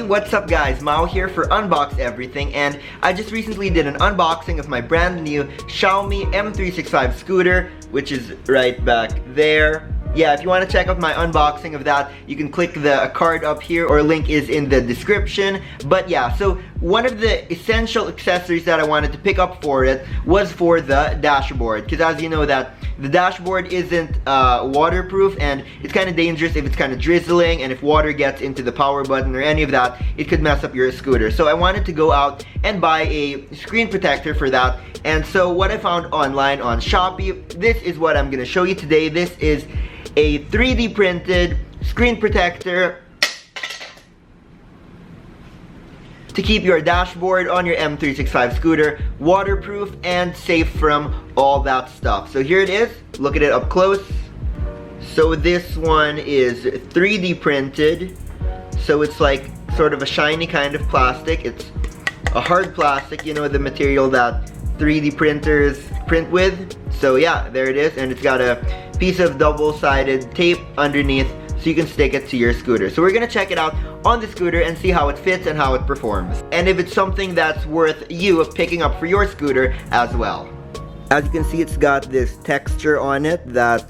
what's up guys? Mao here for Unbox Everything, and I just recently did an unboxing of my brand new Xiaomi M365 Scooter, which is right back there. Yeah, if you want to check out my unboxing of that, you can click the card up here, or link is in the description. But yeah, so one of the essential accessories that I wanted to pick up for it was for the dashboard, because as you know that the dashboard isn't waterproof, and it's kind of dangerous if it's kind of drizzling, and if water gets into the power button or any of that, it could mess up your scooter. So I wanted to go out and buy a screen protector for that, and so what I found online on Shopee, this is what I'm going to show you today. This is a 3D printed screen protector to keep your dashboard on your M365 scooter waterproof and safe from all that stuff. So here it is, look at it up close. So this one is 3D printed, so it's like sort of a shiny kind of plastic. It's a hard plastic, you know, the material that 3D printers print with. So yeah, there it is, and it's got a piece of double-sided tape underneath so you can stick it to your scooter. So we're gonna check it out on the scooter and see how it fits and how it performs, and if it's something that's worth you picking up for your scooter as well. As you can see, it's got this texture on it that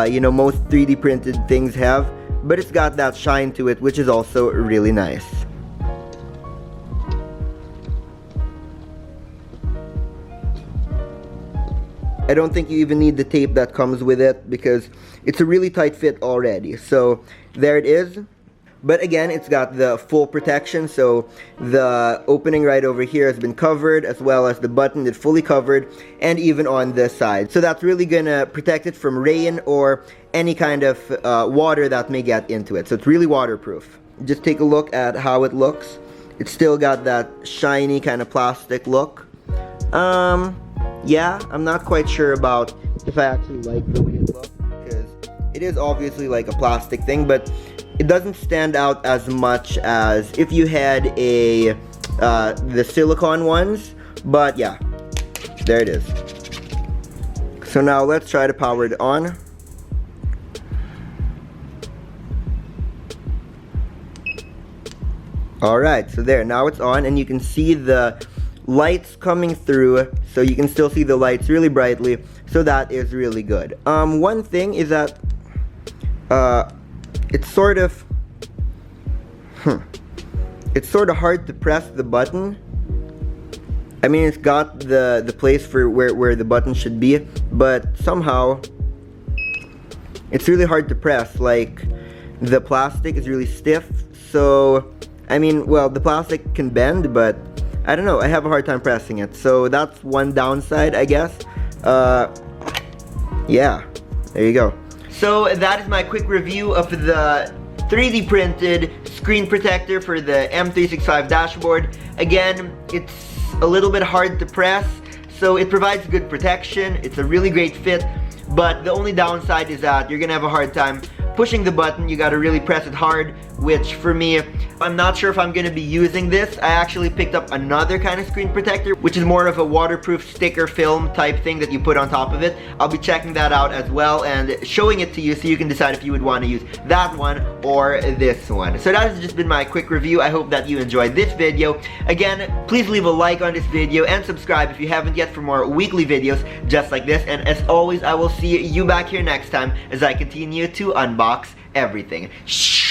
you know, most 3D printed things have, but it's got that shine to it, which is also really nice. I don't think you even need the tape that comes with it because it's a really tight fit already. So there it is. But again, it's got the full protection, so the opening right over here has been covered, as well as the button is fully covered, and even on this side. So that's really gonna protect it from rain or any kind of water that may get into it. So it's really waterproof. Just take a look at how it looks. It's still got that shiny kind of plastic look. Yeah, I'm not quite sure about if I actually like the way it looks, because it is obviously like a plastic thing, but it doesn't stand out as much as if you had a the silicone ones. But yeah, there it is. So now let's try to power it on. Alright, so there, now it's on, and you can see the lights coming through, so you can still see the lights really brightly, so that is really good. One thing is that it's sort of hard to press the button. I mean, it's got the place for where the button should be, but somehow it's really hard to press. Like, the plastic is really stiff, so I mean, well, the plastic can bend, but I don't know, I have a hard time pressing it. So that's one downside, I guess. Yeah, there you go. So that is my quick review of the 3D printed screen protector for the M365 dashboard. Again, it's a little bit hard to press, so it provides good protection. It's a really great fit, but the only downside is that you're gonna have a hard time pushing the button. You gotta really press it hard, which for me, I'm not sure if I'm gonna be using this. I actually picked up another kind of screen protector, which is more of a waterproof sticker film type thing that you put on top of it. I'll be checking that out as well and showing it to you so you can decide if you would want to use that one or this one. So that has just been my quick review. I hope that you enjoyed this video. Again, please leave a like on this video and subscribe if you haven't yet for more weekly videos just like this. And as always, I will see you back here next time as I continue to unbox everything. Shh.